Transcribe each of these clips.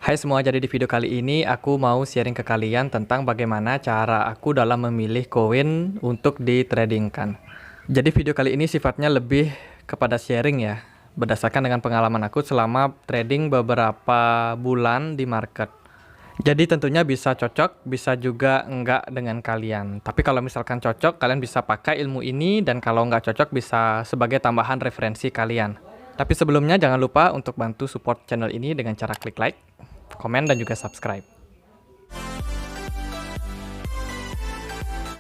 Hai semua, jadi di video kali ini aku mau sharing ke kalian tentang bagaimana cara aku dalam memilih koin untuk ditradingkan. Jadi video kali ini sifatnya lebih kepada sharing ya, berdasarkan dengan pengalaman aku selama trading beberapa bulan di market. Jadi tentunya bisa cocok, bisa juga enggak dengan kalian. Tapi kalau misalkan cocok, kalian bisa pakai ilmu ini, dan kalau enggak cocok bisa sebagai tambahan referensi kalian. Tapi sebelumnya jangan lupa untuk bantu support channel ini dengan cara klik like, komen, dan juga subscribe.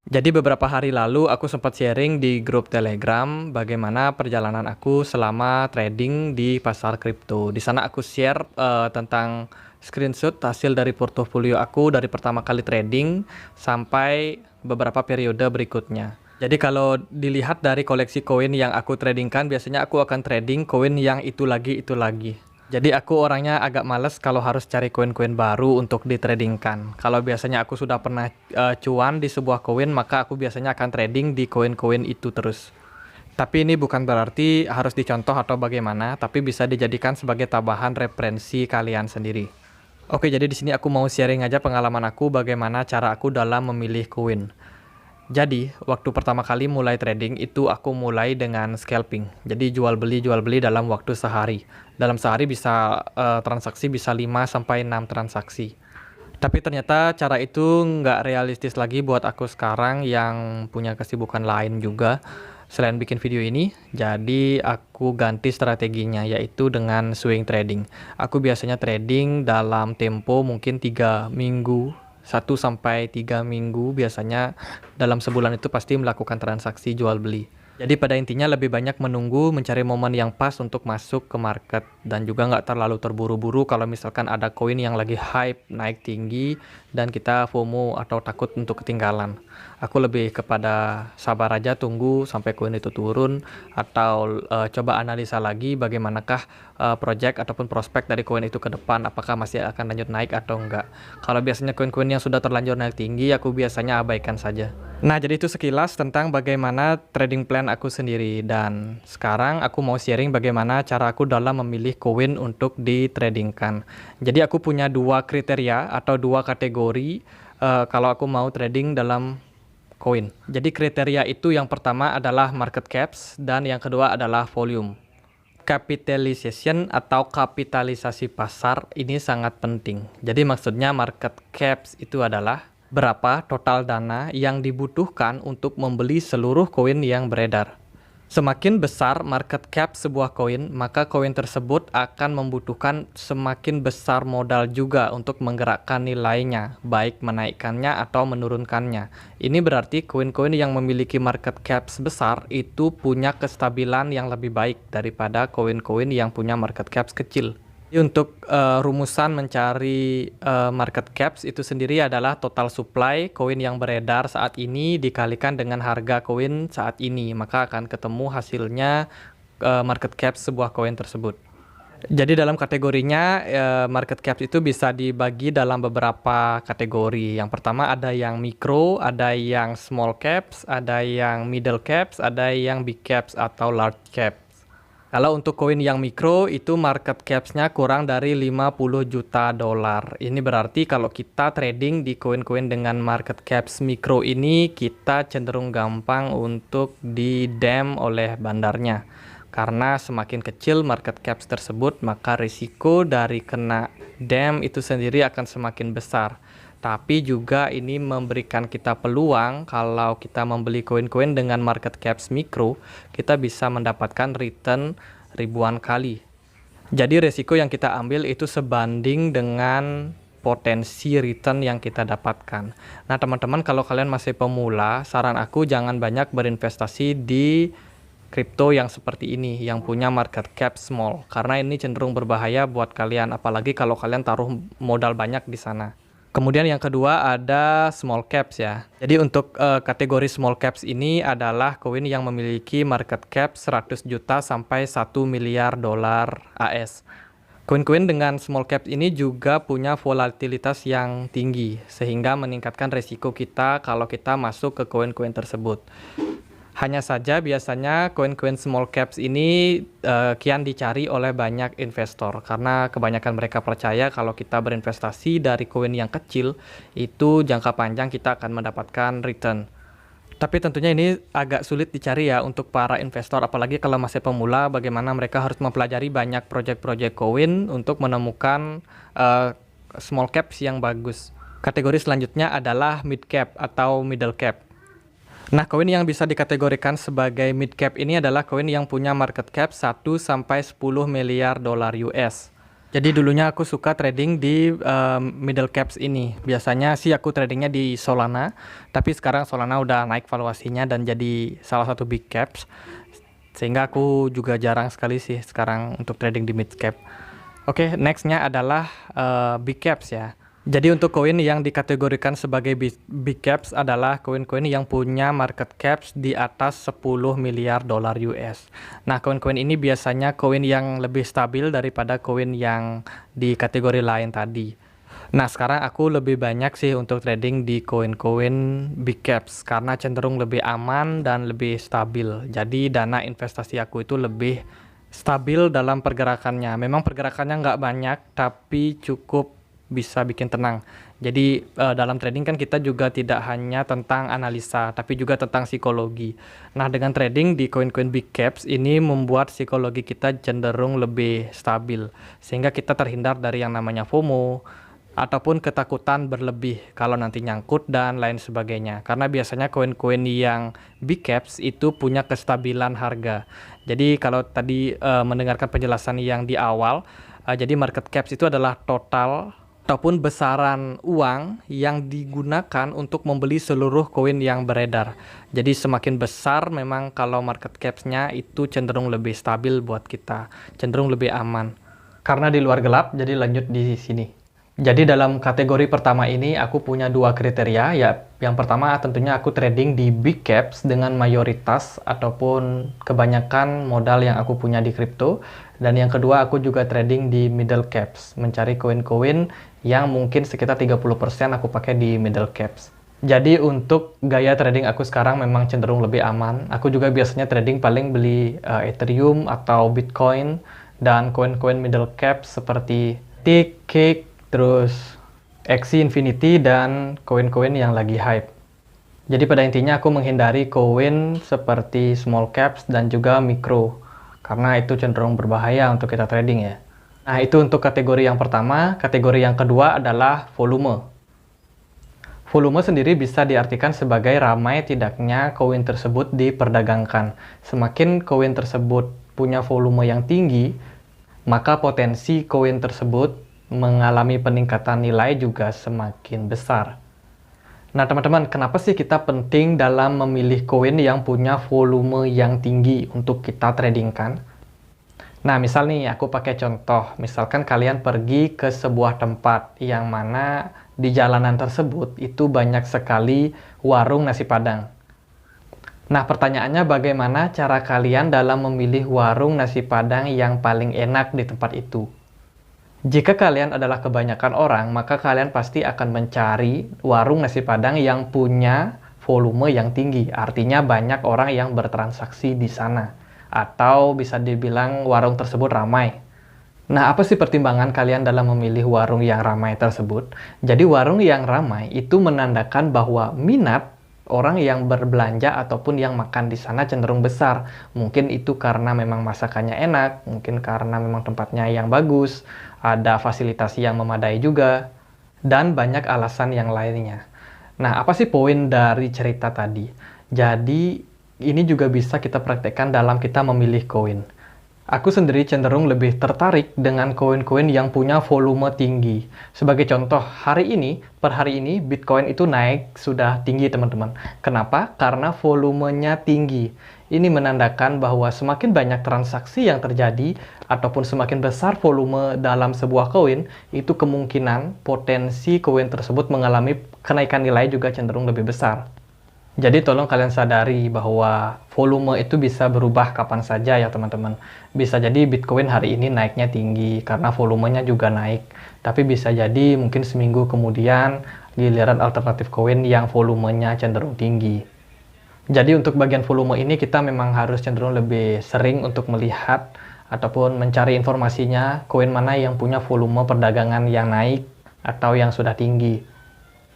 Jadi beberapa hari lalu aku sempat sharing di grup Telegram bagaimana perjalanan aku selama trading di pasar kripto. Di sana aku share tentang screenshot hasil dari portofolio aku dari pertama kali trading sampai beberapa periode berikutnya. Jadi kalau dilihat dari koleksi koin yang aku tradingkan, biasanya aku akan trading koin yang itu lagi, itu lagi. Jadi aku orangnya agak males kalau harus cari koin-koin baru untuk ditradingkan. Kalau biasanya aku sudah pernah cuan di sebuah koin, maka aku biasanya akan trading di koin-koin itu terus. Tapi ini bukan berarti harus dicontoh atau bagaimana, tapi bisa dijadikan sebagai tambahan referensi kalian sendiri. Oke, jadi di sini aku mau sharing aja pengalaman aku bagaimana cara aku dalam memilih koin. Jadi, waktu pertama kali mulai trading itu aku mulai dengan scalping. Jadi jual beli dalam waktu sehari. Dalam sehari bisa transaksi bisa 5 sampai 6 transaksi. Tapi ternyata cara itu nggak realistis lagi buat aku sekarang yang punya kesibukan lain juga selain bikin video ini. Jadi aku ganti strateginya, yaitu dengan swing trading. Aku biasanya trading dalam tempo mungkin 3 minggu, 1 sampai 3 minggu biasanya. Dalam sebulan itu pasti melakukan transaksi jual beli. Jadi pada intinya lebih banyak menunggu, mencari momen yang pas untuk masuk ke market, dan juga nggak terlalu terburu-buru kalau misalkan ada koin yang lagi hype naik tinggi dan kita FOMO atau takut untuk ketinggalan. Aku lebih kepada sabar aja, tunggu sampai koin itu turun, atau coba analisa lagi bagaimanakah project ataupun prospek dari koin itu ke depan, apakah masih akan lanjut naik atau enggak. Kalau biasanya koin-koin yang sudah terlanjur naik tinggi, aku biasanya abaikan saja. Nah, jadi itu sekilas tentang bagaimana trading plan aku sendiri, dan sekarang aku mau sharing bagaimana cara aku dalam memilih koin untuk ditradingkan. Jadi aku punya 2 kriteria atau 2 kategori kalau aku mau trading dalam koin. Jadi kriteria itu yang pertama adalah market caps dan yang kedua adalah volume. Capitalization atau kapitalisasi pasar ini sangat penting. Jadi maksudnya market caps itu adalah berapa total dana yang dibutuhkan untuk membeli seluruh koin yang beredar. Semakin besar market cap sebuah koin, maka koin tersebut akan membutuhkan semakin besar modal juga untuk menggerakkan nilainya, baik menaikkannya atau menurunkannya. Ini berarti koin-koin yang memiliki market cap besar itu punya kestabilan yang lebih baik daripada koin-koin yang punya market cap kecil. Untuk rumusan mencari market caps itu sendiri adalah total supply koin yang beredar saat ini dikalikan dengan harga koin saat ini, maka akan ketemu hasilnya market cap sebuah koin tersebut. Jadi dalam kategorinya market caps itu bisa dibagi dalam beberapa kategori. Yang pertama ada yang micro, ada yang small caps, ada yang middle caps, ada yang big caps atau large caps. Kalau untuk koin yang mikro itu market caps-nya kurang dari 50 juta dolar. Ini berarti kalau kita trading di koin-koin dengan market caps mikro ini, kita cenderung gampang untuk di-dam oleh bandarnya. Karena semakin kecil market caps tersebut, maka risiko dari kena dam itu sendiri akan semakin besar. Tapi juga ini memberikan kita peluang kalau kita membeli koin-koin dengan market caps mikro, kita bisa mendapatkan return ribuan kali. Jadi resiko yang kita ambil itu sebanding dengan potensi return yang kita dapatkan. Nah teman-teman, kalau kalian masih pemula, saran aku jangan banyak berinvestasi di kripto yang seperti ini, yang punya market cap small. Karena ini cenderung berbahaya buat kalian, apalagi kalau kalian taruh modal banyak di sana. Kemudian yang kedua ada small caps ya. Jadi untuk kategori small caps ini adalah koin yang memiliki market cap 100 juta sampai 1 miliar dolar AS. Koin-koin dengan small caps ini juga punya volatilitas yang tinggi, sehingga meningkatkan resiko kita kalau kita masuk ke koin-koin tersebut. Hanya saja biasanya koin-koin small caps ini kian dicari oleh banyak investor karena kebanyakan mereka percaya kalau kita berinvestasi dari koin yang kecil itu jangka panjang kita akan mendapatkan return. Tapi tentunya ini agak sulit dicari ya untuk para investor, apalagi kalau masih pemula, bagaimana mereka harus mempelajari banyak project-project koin untuk menemukan small caps yang bagus. Kategori selanjutnya adalah mid cap atau middle cap. Nah, koin yang bisa dikategorikan sebagai mid cap ini adalah koin yang punya market cap 1 sampai 10 miliar dolar US. Jadi dulunya aku suka trading di middle caps ini. Biasanya sih aku tradingnya di Solana, tapi sekarang Solana udah naik valuasinya dan jadi salah satu big caps. Sehingga aku juga jarang sekali sih sekarang untuk trading di mid cap. Oke, nextnya adalah big caps ya. Jadi untuk koin yang dikategorikan sebagai big caps adalah koin-koin yang punya market caps di atas 10 miliar dolar US. Nah, koin-koin ini biasanya koin yang lebih stabil daripada koin yang di kategori lain tadi. Nah, sekarang aku lebih banyak sih untuk trading di koin-koin big caps karena cenderung lebih aman dan lebih stabil. Jadi dana investasi aku itu lebih stabil dalam pergerakannya. Memang pergerakannya nggak banyak, tapi cukup bisa bikin tenang. Jadi dalam trading kan kita juga tidak hanya tentang analisa, tapi juga tentang psikologi. Nah, dengan trading di koin-koin big caps ini membuat psikologi kita cenderung lebih stabil, sehingga kita terhindar dari yang namanya FOMO ataupun ketakutan berlebih kalau nanti nyangkut dan lain sebagainya. Karena biasanya koin-koin yang big caps itu punya kestabilan harga. Jadi kalau tadi mendengarkan penjelasan yang di awal, jadi market caps itu adalah total ataupun besaran uang yang digunakan untuk membeli seluruh koin yang beredar. Jadi semakin besar memang kalau market caps-nya itu cenderung lebih stabil buat kita, cenderung lebih aman. Karena di luar gelap, jadi lanjut di sini. Jadi dalam kategori pertama ini aku punya dua kriteria ya. Yang pertama tentunya aku trading di big caps dengan mayoritas ataupun kebanyakan modal yang aku punya di kripto. Dan yang kedua aku juga trading di middle caps, mencari koin-koin yang mungkin sekitar 30% aku pakai di middle caps. Jadi untuk gaya trading aku sekarang memang cenderung lebih aman. Aku juga biasanya trading paling beli Ethereum atau Bitcoin dan koin-koin middle caps seperti Tick, Cake, terus Axie Infinity dan koin-koin yang lagi hype. Jadi pada intinya aku menghindari koin seperti small caps dan juga micro karena itu cenderung berbahaya untuk kita trading ya. Nah, itu untuk kategori yang pertama. Kategori yang kedua adalah volume. Volume sendiri bisa diartikan sebagai ramai tidaknya koin tersebut diperdagangkan. Semakin koin tersebut punya volume yang tinggi, maka potensi koin tersebut mengalami peningkatan nilai juga semakin besar. Nah, teman-teman, kenapa sih kita penting dalam memilih koin yang punya volume yang tinggi untuk kita tradingkan? Nah, misal nih, aku pakai contoh. Misalkan kalian pergi ke sebuah tempat yang mana di jalanan tersebut itu banyak sekali warung nasi Padang. Nah, pertanyaannya bagaimana cara kalian dalam memilih warung nasi Padang yang paling enak di tempat itu? Jika kalian adalah kebanyakan orang, maka kalian pasti akan mencari warung nasi Padang yang punya volume yang tinggi. Artinya banyak orang yang bertransaksi di sana. Atau bisa dibilang warung tersebut ramai. Nah, apa sih pertimbangan kalian dalam memilih warung yang ramai tersebut? Jadi warung yang ramai itu menandakan bahwa minat orang yang berbelanja ataupun yang makan di sana cenderung besar. Mungkin itu karena memang masakannya enak, mungkin karena memang tempatnya yang bagus, ada fasilitas yang memadai juga, dan banyak alasan yang lainnya. Nah, apa sih poin dari cerita tadi? Jadi ini juga bisa kita praktekkan dalam kita memilih koin. Aku sendiri cenderung lebih tertarik dengan koin-koin yang punya volume tinggi. Sebagai contoh, per hari ini Bitcoin itu naik sudah tinggi teman-teman. Kenapa? Karena volumenya tinggi. Ini menandakan bahwa semakin banyak transaksi yang terjadi ataupun semakin besar volume dalam sebuah koin, itu kemungkinan potensi koin tersebut mengalami kenaikan nilai juga cenderung lebih besar. Jadi tolong kalian sadari bahwa volume itu bisa berubah kapan saja ya teman-teman. Bisa jadi Bitcoin hari ini naiknya tinggi karena volumenya juga naik. Tapi bisa jadi mungkin seminggu kemudian giliran alternatif koin yang volumenya cenderung tinggi. Jadi untuk bagian volume ini kita memang harus cenderung lebih sering untuk melihat ataupun mencari informasinya, koin mana yang punya volume perdagangan yang naik atau yang sudah tinggi.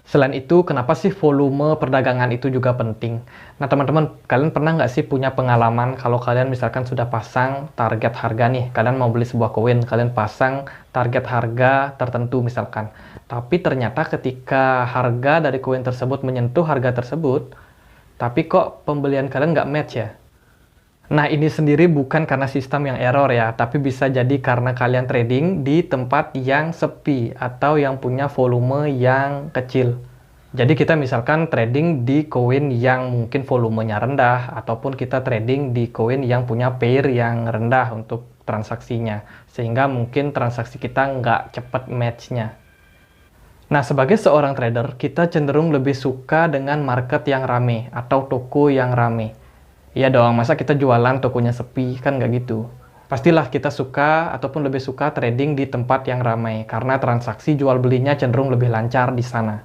Selain itu, kenapa sih volume perdagangan itu juga penting? Nah, teman-teman, kalian pernah nggak sih punya pengalaman kalau kalian misalkan sudah pasang target harga nih, kalian mau beli sebuah koin, kalian pasang target harga tertentu misalkan. Tapi ternyata ketika harga dari koin tersebut menyentuh harga tersebut, tapi kok pembelian kalian nggak match ya? Nah, ini sendiri bukan karena sistem yang error ya, tapi bisa jadi karena kalian trading di tempat yang sepi atau yang punya volume yang kecil. Jadi kita misalkan trading di koin yang mungkin volumenya rendah, ataupun kita trading di koin yang punya pair yang rendah untuk transaksinya. Sehingga mungkin transaksi kita nggak cepat match-nya. Nah, sebagai seorang trader, kita cenderung lebih suka dengan market yang rame atau toko yang rame. Iya dong, masa kita jualan tokonya sepi, kan nggak gitu. Pastilah kita suka ataupun lebih suka trading di tempat yang ramai, karena transaksi jual belinya cenderung lebih lancar di sana.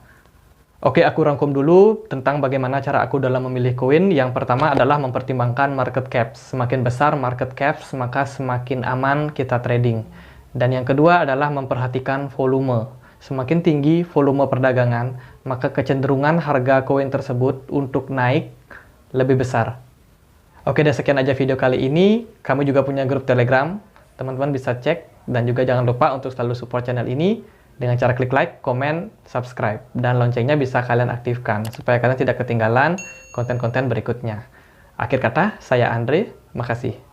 Oke, aku rangkum dulu tentang bagaimana cara aku dalam memilih koin. Yang pertama adalah mempertimbangkan market cap. Semakin besar market cap, maka semakin aman kita trading. Dan yang kedua adalah memperhatikan volume. Semakin tinggi volume perdagangan, maka kecenderungan harga koin tersebut untuk naik lebih besar. Oke deh, sekian aja video kali ini. Kamu juga punya grup Telegram. Teman-teman bisa cek. Dan juga jangan lupa untuk selalu support channel ini dengan cara klik like, komen, subscribe. Dan loncengnya bisa kalian aktifkan supaya kalian tidak ketinggalan konten-konten berikutnya. Akhir kata, saya Andre. Makasih.